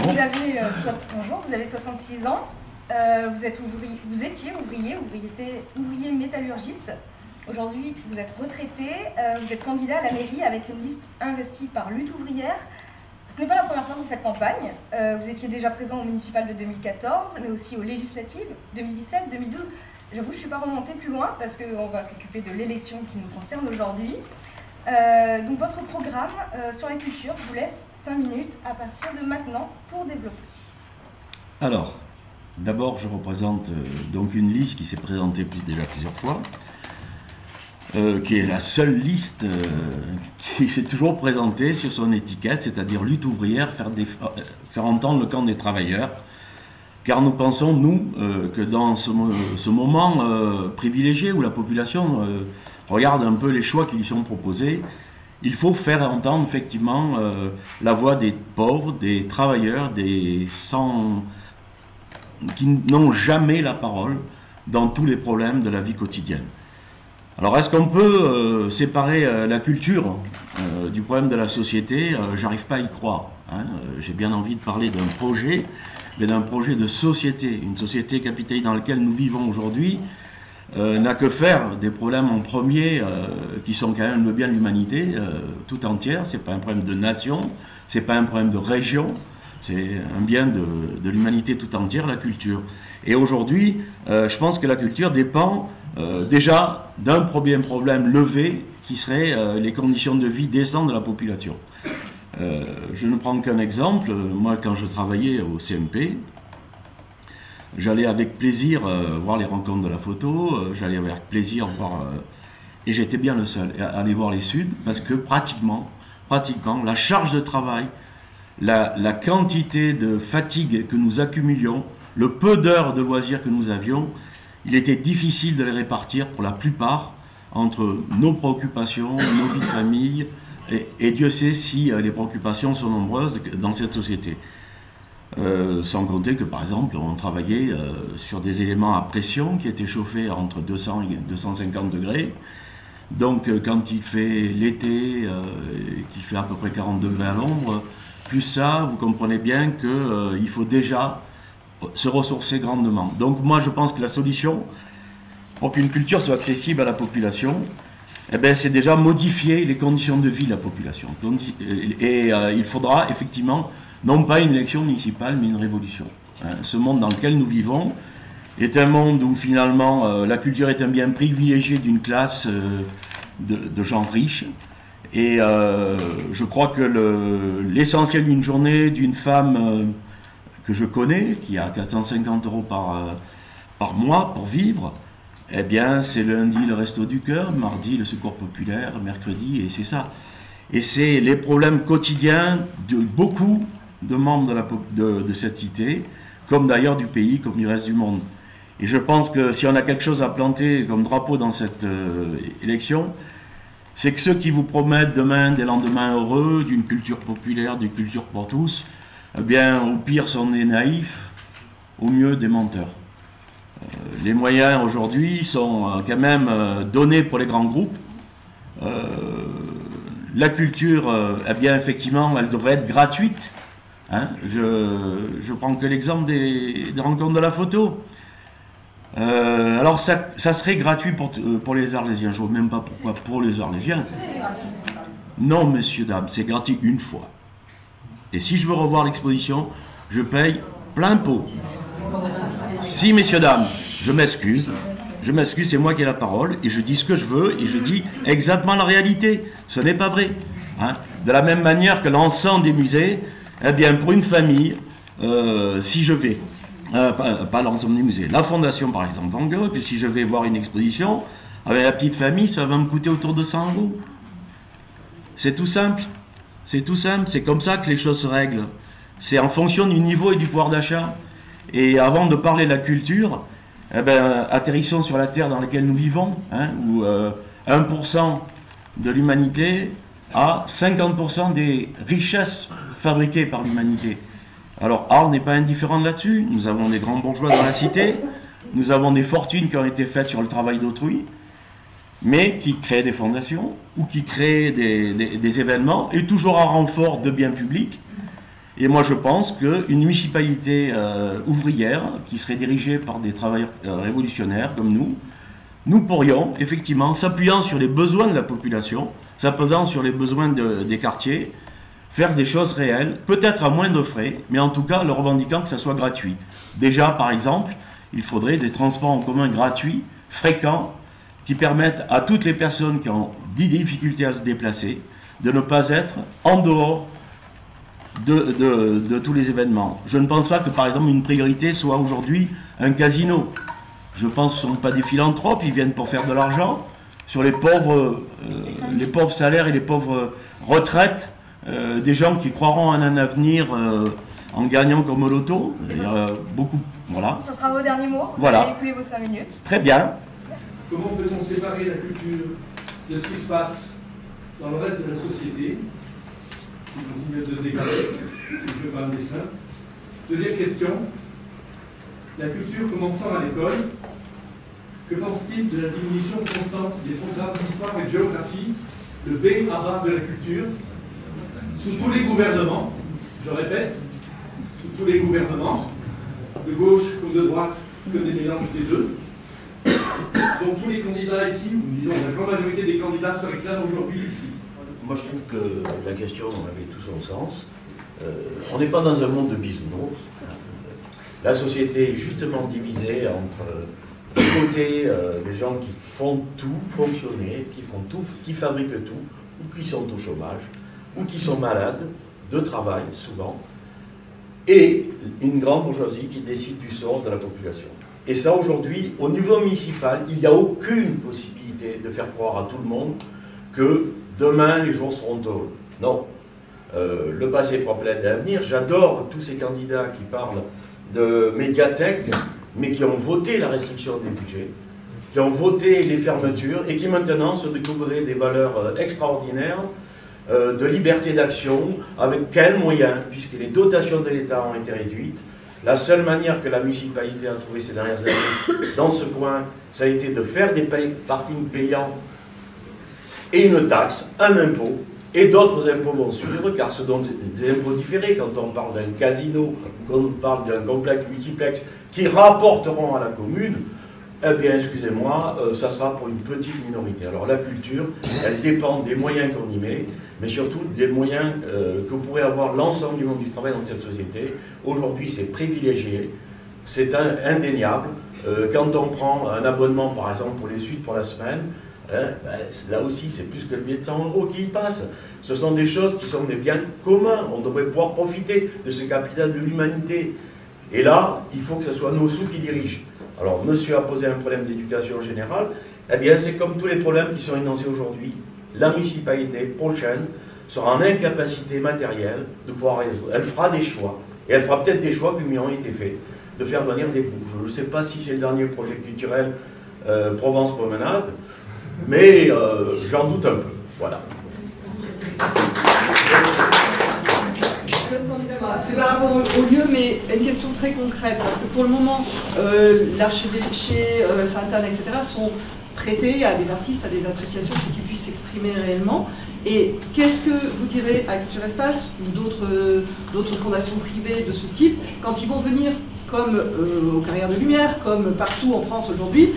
Bonjour. Bonjour, vous avez 66 ans, vous étiez ouvrier métallurgiste. Aujourd'hui, vous êtes retraité, vous êtes candidat à la mairie avec une liste investie par Lutte ouvrière. Ce n'est pas la première fois que vous faites campagne. Vous étiez déjà présent au municipal de 2014, mais aussi aux législatives 2017, 2012. J'avoue, je ne suis pas remontée plus loin parce qu'on va s'occuper de l'élection qui nous concerne aujourd'hui. Donc votre programme sur la culture, je vous laisse 5 minutes à partir de maintenant pour développer. Alors, d'abord, je représente donc une liste qui s'est présentée déjà plusieurs fois, qui est la seule liste qui s'est toujours présentée sur son étiquette, c'est-à-dire lutte ouvrière, faire entendre le camp des travailleurs, car nous pensons, nous, que dans ce moment privilégié où la population regarde un peu les choix qui lui sont proposés, il faut faire entendre effectivement la voix des pauvres, des travailleurs, qui n'ont jamais la parole dans tous les problèmes de la vie quotidienne. Alors est-ce qu'on peut séparer la culture du problème de la société? J'arrive pas à y croire. Hein. J'ai bien envie de parler d'un projet, mais d'un projet de société, une société capitaliste dans laquelle nous vivons aujourd'hui, n'a que faire des problèmes en premier qui sont quand même le bien de l'humanité tout entière. C'est pas un problème de nation, c'est pas un problème de région, c'est un bien de l'humanité tout entière, la culture. Et aujourd'hui, je pense que la culture dépend déjà d'un premier problème levé qui serait les conditions de vie décentes de la population. Je ne prends qu'un exemple. Moi, quand je travaillais au CMP, j'allais avec plaisir voir les rencontres de la photo, j'allais avec plaisir voir... et j'étais bien le seul à aller voir les Suds, parce que pratiquement, la charge de travail, la quantité de fatigue que nous accumulions, le peu d'heures de loisirs que nous avions, il était difficile de les répartir pour la plupart entre nos préoccupations, nos vies de famille, et Dieu sait si les préoccupations sont nombreuses dans cette société. Sans compter que, par exemple, on travaillait sur des éléments à pression qui étaient chauffés entre 200 et 250 degrés. Donc, quand il fait l'été, qu'il fait à peu près 40 degrés à l'ombre, plus ça, vous comprenez bien qu'il faut déjà se ressourcer grandement. Donc, moi, je pense que la solution pour qu'une culture soit accessible à la population, eh bien, c'est déjà modifier les conditions de vie de la population. Et il faudra effectivement non pas une élection municipale, mais une révolution. Ce monde dans lequel nous vivons est un monde où finalement la culture est un bien privilégié d'une classe de gens riches. Et je crois que l'essentiel d'une journée d'une femme que je connais, qui a 450 € par mois pour vivre, eh bien c'est lundi le Resto du Cœur, mardi le Secours Populaire, mercredi, et c'est ça. Et c'est les problèmes quotidiens de beaucoup de membres de cette cité, comme d'ailleurs du pays, comme du reste du monde. Et je pense que si on a quelque chose à planter comme drapeau dans cette élection, c'est que ceux qui vous promettent demain des lendemains heureux, d'une culture populaire, d'une culture pour tous, eh bien au pire sont des naïfs, au mieux des menteurs. Les moyens aujourd'hui sont quand même donnés pour les grands groupes. La culture, eh bien effectivement, elle devrait être gratuite. Hein, je prends que l'exemple des rencontres de la photo. Alors ça serait gratuit pour les Arlésiens. Je ne vois même pas pourquoi pour les Arlésiens. Non, messieurs, dames, c'est gratuit une fois. Et si je veux revoir l'exposition, je paye plein pot. Si, messieurs, dames, je m'excuse, c'est moi qui ai la parole, et je dis ce que je veux, et je dis exactement la réalité. Ce n'est pas vrai. Hein. De la même manière que l'ensemble des musées, eh bien, pour une famille, si je vais, pas l'ensemble des musées, la fondation par exemple Van Gogh, si je vais voir une exposition, avec la petite famille, ça va me coûter autour de 100 €. C'est tout simple, c'est comme ça que les choses se règlent. C'est en fonction du niveau et du pouvoir d'achat. Et avant de parler de la culture, eh ben, atterrissons sur la terre dans laquelle nous vivons, hein, où 1% de l'humanité a 50% des richesses fabriquées par l'humanité. Alors Arles n'est pas indifférent là-dessus. Nous avons des grands bourgeois dans la cité, nous avons des fortunes qui ont été faites sur le travail d'autrui, mais qui créent des fondations ou qui créent des événements, et toujours en renfort de biens publics. Et moi je pense qu'une municipalité ouvrière, qui serait dirigée par des travailleurs révolutionnaires comme nous pourrions effectivement, s'appuyant sur les besoins de la population, s'appuyant sur les besoins des quartiers, faire des choses réelles, peut-être à moindre frais, mais en tout cas le revendiquant que ça soit gratuit. Déjà par exemple, il faudrait des transports en commun gratuits, fréquents, qui permettent à toutes les personnes qui ont des difficultés à se déplacer de ne pas être en dehors de tous les événements. Je ne pense pas que par exemple une priorité soit aujourd'hui un casino. Je pense que ce ne sont pas des philanthropes, ils viennent pour faire de l'argent sur les pauvres salaires et les pauvres retraites des gens qui croiront en un avenir en gagnant comme au loto. Beaucoup, voilà. Ça sera vos derniers mots. Voilà. Vous avez écoulé vos 5 minutes. Très bien. Comment peut-on séparer la culture de ce qui se passe dans le reste de la société? Si on continue de se égarer, si je veux pas un dessin. Deuxième question. La culture commençant à l'école, que pense-t-il de la diminution constante des programmes d'histoire et de géographie, le B arabe de la culture, sous tous les gouvernements, je répète, sous tous les gouvernements, de gauche comme de droite, que des mélanges des deux. Donc tous les candidats ici, ou disons la grande majorité des candidats se réclament aujourd'hui ici. Moi je trouve que la question avait tout son sens. On n'est pas dans un monde de bisounours. La société est justement divisée entre d'un côté les gens qui font tout fonctionner, qui font tout, qui fabriquent tout, ou qui sont au chômage, ou qui sont malades, de travail souvent, et une grande bourgeoisie qui décide du sort de la population. Et ça aujourd'hui, au niveau municipal, il n'y a aucune possibilité de faire croire à tout le monde que demain les jours seront heureux. Non. Le passé prend plein d'avenir. J'adore tous ces candidats qui parlent de médiathèques, mais qui ont voté la restriction des budgets, qui ont voté les fermetures et qui maintenant se découvriraient des valeurs extraordinaires de liberté d'action. Avec quels moyens, puisque les dotations de l'État ont été réduites. La seule manière que la municipalité a trouvé ces dernières années dans ce coin, ça a été de faire des parkings payants et une taxe, un impôt, et d'autres impôts vont suivre, car ce sont des impôts différés quand on parle d'un casino, quand on parle d'un complexe multiplex qui rapporteront à la commune. Eh bien, excusez-moi, ça sera pour une petite minorité. Alors la culture, elle dépend des moyens qu'on y met, mais surtout des moyens que pourrait avoir l'ensemble du monde du travail dans cette société. Aujourd'hui, c'est privilégié, c'est indéniable. Quand on prend un abonnement, par exemple, pour les suites pour la semaine, là aussi, c'est plus que le billet de 100 € qui y passe. Ce sont des choses qui sont des biens communs. On devrait pouvoir profiter de ce capital de l'humanité. Et là, il faut que ce soit nos sous qui dirigent. Alors, monsieur a posé un problème d'éducation générale. Eh bien, c'est comme tous les problèmes qui sont énoncés aujourd'hui. La municipalité prochaine sera en incapacité matérielle de pouvoir résoudre. Elle fera des choix. Et elle fera peut-être des choix qui lui ont été faits, de faire venir des groupes. Je ne sais pas si c'est le dernier projet culturel Provence Promenade, mais j'en doute un peu. Voilà. C'est par rapport au lieu, mais une question très concrète, parce que pour le moment, l'archevêché, Sainte-Anne, etc. sont prêtés à des artistes, à des associations pour qu'ils puissent s'exprimer réellement. Et qu'est-ce que vous direz à Culture Espace ou d'autres fondations privées de ce type quand ils vont venir, comme aux Carrières de Lumière, comme partout en France aujourd'hui,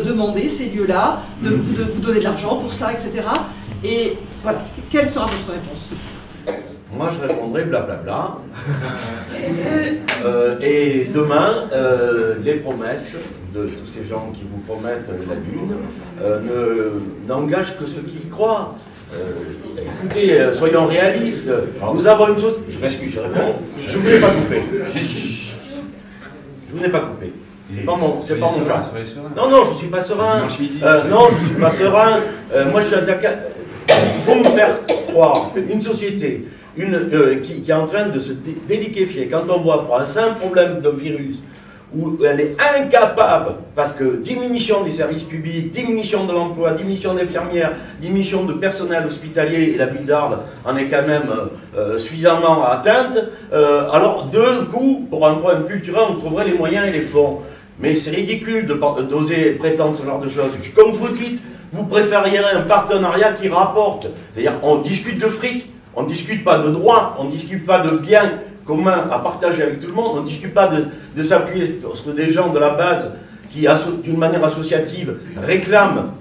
demander ces lieux-là, de vous donner de l'argent pour ça, etc. Et voilà, quelle sera votre réponse ? Moi, je répondrai blablabla. Et demain, les promesses de tous ces gens qui vous promettent la Lune n'engagent que ceux qui y croient. Écoutez, soyons réalistes. Alors, nous avons une chose. Je m'excuse, je réponds. Je ne vous ai pas coupé. Je ne vous ai pas coupé. C'est pas mon genre. Non, non, je ne suis pas serein. Non, je ne suis pas serein. Moi, je suis attaqué. Il faut me faire croire qu'une société qui est en train de se déliquéfier, quand on voit pour un simple problème d'un virus, où elle est incapable, parce que diminution des services publics, diminution de l'emploi, diminution d'infirmières, diminution de personnel hospitalier, et la ville d'Arles en est quand même suffisamment atteinte, alors d'un coup, pour un problème culturel, on trouverait les moyens et les fonds. Mais c'est ridicule d'oser prétendre ce genre de choses. Comme vous dites, vous préfériez un partenariat qui rapporte. C'est-à-dire, on discute de fric, on ne discute pas de droit, on ne discute pas de biens commun à partager avec tout le monde. On ne discute pas de s'appuyer sur des gens de la base qui, d'une manière associative, réclament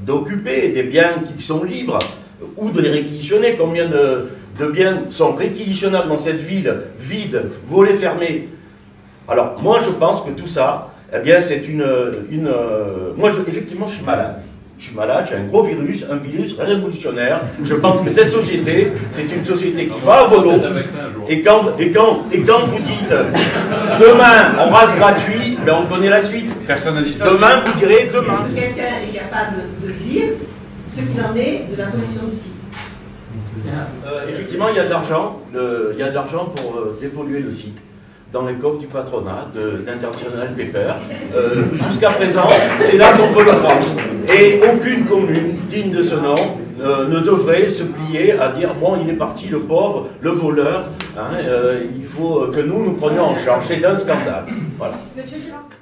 d'occuper des biens qui sont libres ou de les réquisitionner. Combien de biens sont réquisitionnables dans cette ville vide, volets fermés? Alors, moi, je pense que tout ça, eh bien, c'est moi, effectivement, je suis malade. Je suis malade, j'ai un gros virus, un virus révolutionnaire. Je pense que cette société, c'est une société qui va à volo. Et quand vous dites demain on rase gratuit, ben on connaît la suite. Personne n'a dit ça. Demain, vous direz demain. Quelqu'un est capable de lire ce qu'il en est de la connexion du site. Effectivement, il y a de l'argent. Il y a de l'argent pour dépolluer le site dans les coffres du patronat d'International Paper. Jusqu'à présent, c'est là qu'on peut le prendre. Et aucune commune digne de ce nom ne devrait se plier à dire bon, il est parti le pauvre, le voleur, hein, il faut que nous prenions en charge. C'est un scandale. Voilà. Monsieur Girard.